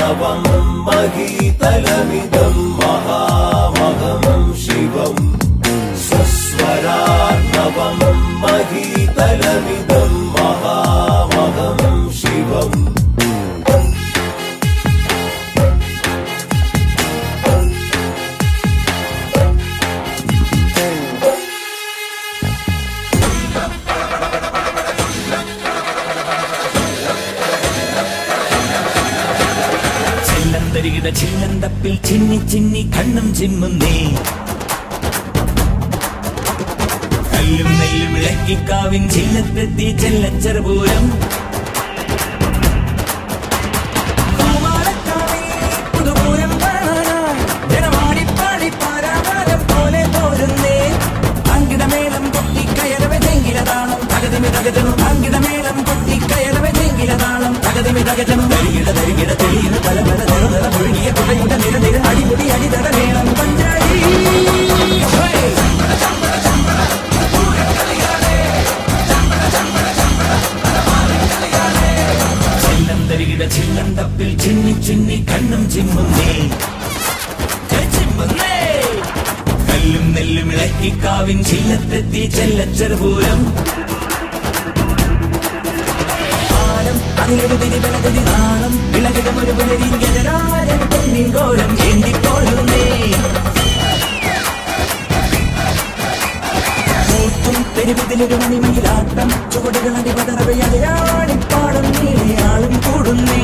सहस्रार्णवं महीतलमिदं महामहं शिवम् सस्वरार्णवं महीतलमिदं महामहं शिवम् ചില്ലന്തപ്പിൽ ചിന്നി ചിന്നി കണ്ണും ചിമ്മുന്നേ കല്ലും നെല്ലും വിളക്കിക്കാവിൻ ചില്ലത്തെത്തി ചെല്ലച്ചെറുപൂരം പുതുപൂരം കാണാനായി ജനമാടിപ്പാടി പാരാവാരം പോലെ പോരുന്നേ അങ്കിടമേളം കൊട്ടിക്കയറവെ ചെങ്കിലതാണം തകതിമി തകജനും അങ്കിടമേളം കൊട്ടിക്കയറവെ ചെങ്കിലതാണം തകതിമി തകജനും തരികിട തരികിട തെളിയുന്ന പല പല നിറനിറ ഒഴുകിയ കുടയുടെ നിര നിര അടിപൊളി അടിതട വേണം പഞ്ചാരി ചില്ലന്തപ്പിൽ ചിന്നി ചിന്നി കണ്ണും ചിമ്മുന്നേ ചിമ്മുന്നേ കല്ലും നെല്ലും ഇളക്കിക്കാവിൻ ചില്ലത്തെത്തി ചെല്ലച്ചെറുപൂരം ആലം അതിലൊരുതിരി ബലഗതി നാളം വിളകിടമൊരു പുലരിങ്കരാരം പൊന്നിൻ കോലം ഏന്തിപ്പോഴുന്നേ കൂത്തും പെരുവിതിലൊരു മണിമയിലാട്ടം ചുവടുകൾ അടിപതറവയാളിപ്പാടും നീളയാളും കൂടുന്നേ